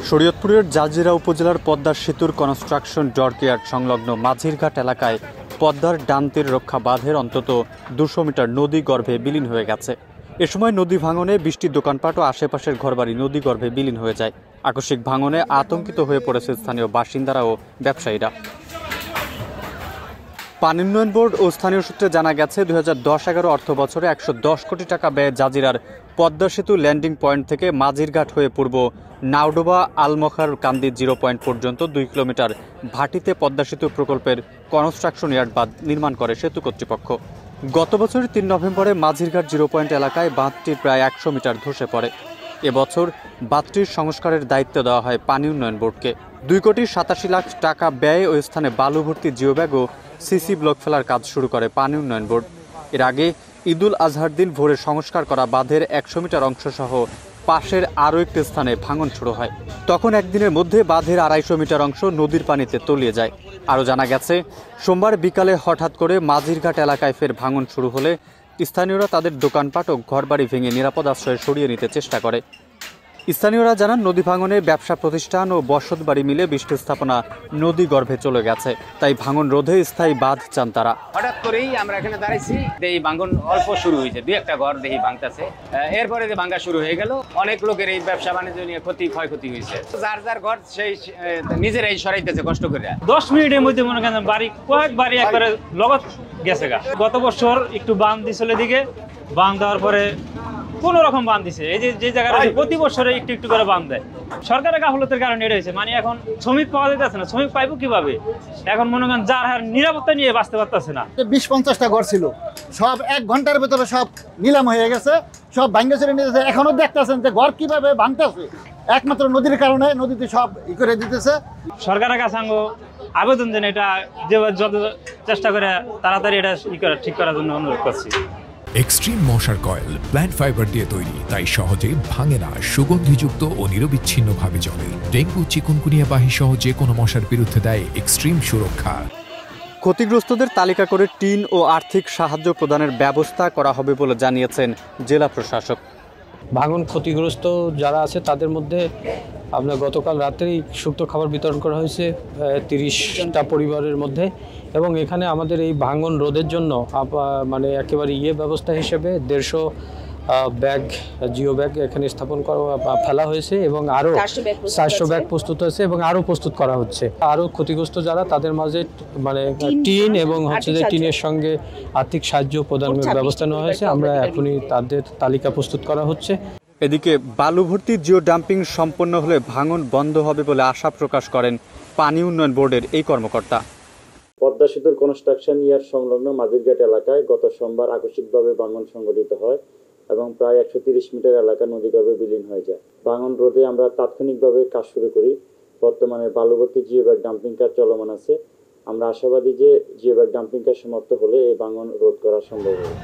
শরীয়তপুরের জাজিরা উপজেলার পদ্মা সেতুর কনস্ট্রাকশন ডকইয়ার্ড সংলগ্ন মাঝিরঘাট এলাকায় পদ্মার ডান তীর রক্ষা বাঁধের অন্তত 200 মিটার নদী গর্ভে বিলীন হয়ে গেছে। এ সময় নদী ভাঙনে বৃষ্টির দোকানপাট ও আশেপাশের ঘরবাড়ি নদী গর্ভে বিলীন হয়ে যায়। আকস্মিক ভাঙনে আতঙ্কিত হয়ে পড়েছে স্থানীয় বাসিন্দারা ও ব্যবসায়ীরা। পানি উন্নয়ন বোর্ড ও স্থানীয় সূত্রে জানা গেছে 2010-11 অর্থ বছরে 110 কোটি টাকা ব্যয়ে জাজিরার পদ্মা সেতু ল্যান্ডিং পয়েন্ট থেকে মাঝিরঘাট হয়ে পূর্ব নাওডোবা আলমখার কান্দি 0 পয়েন্ট পর্যন্ত 2 কিলোমিটার ভাটিতে পদ্মা সেতু প্রকল্পের কনস্ট্রাকশন ইয়ার্ড বাঁধ নির্মাণ করে সেতু কর্তৃপক্ষ। গত বছরের 3 নভেম্বরে মাঝিরঘাট 0 পয়েন্ট এলাকায় বাঁধটির প্রায় 100 মিটার ধসে পড়ে। এবছর বাঁধটির সংস্কারের দায়িত্ব দেওয়া হয় পানি উন্নয়ন বোর্ডকে। 2,87,00,000 টাকা ব্যয়ে ওই স্থানে বালু ভর্তি জিওব্যাগ ও সিসি ব্লক ফেলার কাজ শুরু করে পানি উন্নয়ন বোর্ড। এর আগে ঈদুল আজহার দিন ভোরে সংস্কার করা বাঁধের 100 মিটার অংশ সহ পাশের আরও একটি স্থানে ভাঙন শুরু হয়। তখন একদিনের মধ্যে বাঁধের 250 মিটার অংশ নদীর পানিতে তলিয়ে যায়। আরও জানা গেছে, সোমবার বিকালে হঠাৎ করে মাঝিরঘাট এলাকায় ফের ভাঙন শুরু হলে স্থানীয়রা তাদের দোকানপাট ও ঘরবাড়ি ভেঙে নিরাপদ আশ্রয়ে সরিয়ে নিতে চেষ্টা করে। স্থানীয়রা জানান, নদী ভাঙনে ব্যবসা প্রতিষ্ঠান ও বসত বাড়ি মিলে বৃষ্টি স্থাপনা নদী গর্ভে চলে গেছে। তাই ভাঙন রোধে স্থায়ী বাঁধ চান তারা। হঠাৎ করেই আমরা এখানে দাঁড়াইছি, এই ভাঙন অল্প শুরু হয়েছে, 2-1টা ঘর দেখি ভাঙতেছে। এরপরে যে ভাঙা শুরু হয়ে গেল, অনেক লোকের এই ব্যবসা বাণিজ্য নিয়ে ক্ষয়ক্ষতি হয়েছে। যার যার ঘর সেই নিজেরাই সরাইতেছে কষ্ট করে। 10 মিনিটের মধ্যে মনে করেন কয়েক বাড়ি একবারে লগত গেছে গা। গত বছর একটু বাঁধ দিছিল, এদিকে বাঁধ দেওয়ার পরে কোন রকম বাঁধ দিছে। এই যে জায়গাটা প্রতি বছরে একটু একটু করে বাঁধ দেয়। সরকারের গাফলতের কারণে এটা হয়েছে। মানে এখন শ্রমিক পাওয়া যাচ্ছে না, শ্রমিক পাইবো কিভাবে? এখন মনে করেন যার হার নিরাপত্তা নিয়ে বাঁচতে পারতেছে না। 20-50টা ঘর ছিল, সব 1 ঘন্টার ভেতরে সব নিলাম হয়ে গেছে, সব ভাঙ্গে চলে নিতেছে। এখনো দেখতেছেন যে ঘর কিভাবে ভাঙতেছে, একমাত্র নদীর কারণে। নদীতে সব করে দিতেছে। সরকারের কাছে আবেদন দেন, এটা যে যত চেষ্টা করে তাড়াতাড়ি এটা ঠিক করার জন্য অনুরোধ করছি। এক্সট্রিম মশার কয়েল প্ল্যান্ট ফাইবার দিয়ে তৈরি, তাই সহজে ভাঙে না, সুগন্ধিযুক্ত ও নিরবিচ্ছিন্নভাবে জ্বলে। ডেঙ্গু, চিকুনগুনিয়া বাহি সহ যে কোনো মশার বিরুদ্ধে দেয় এক্সট্রিম সুরক্ষা। ক্ষতিগ্রস্তদের তালিকা করে টিন ও আর্থিক সাহায্য প্রদানের ব্যবস্থা করা হবে বলে জানিয়েছেন জেলা প্রশাসক। ভাঙন ক্ষতিগ্রস্ত যারা আছে তাদের মধ্যে আপনার গতকাল রাতেই শুকনো খাবার বিতরণ করা হয়েছে 30টা পরিবারের মধ্যে। এবং এখানে আমাদের এই ভাঙন রোধের জন্য মানে একেবারে ব্যবস্থা হিসেবে 150 ব্যাগ জিও ব্যাগ এখানে স্থাপন করা ফেলা হয়েছে এবং আরও 400 ব্যাগ প্রস্তুত হয়েছে এবং আরও প্রস্তুত করা হচ্ছে। আরও ক্ষতিগ্রস্ত যারা তাদের মাঝে মানে টিন এবং যে টিনের সঙ্গে আর্থিক সাহায্য প্রদানের ব্যবস্থা নেওয়া হয়েছে। আমরা এখনই তাদের তালিকা প্রস্তুত করা হচ্ছে। এদিকে বালু ভর্তি জিও ডাম্পিং সম্পন্ন হলে ভাঙন বন্ধ হবে বলে আশা প্রকাশ করেন পানি উন্নয়ন বোর্ডের এই কর্মকর্তা। পদ্মা সেতুর কনস্ট্রাকশন ইয়ার্ড সংলগ্ন মাঝিরঘাট এলাকায় গত সোমবার আকস্মিকভাবে ভাঙন সংঘটিত হয় এবং প্রায় 130 মিটার এলাকা নদীগর্ভে বিলীন হয়ে যায়। ভাঙন রোধে আমরা তাৎক্ষণিকভাবে কাজ শুরু করি। বর্তমানে বালু ভর্তি জিও ব্যাগ ডাম্পিং কাজ চলমান আছে। আমরা আশাবাদী যে জিও ব্যাগ ডাম্পিং কাজ সমাপ্ত হলে এই ভাঙন রোধ করা সম্ভব হবে।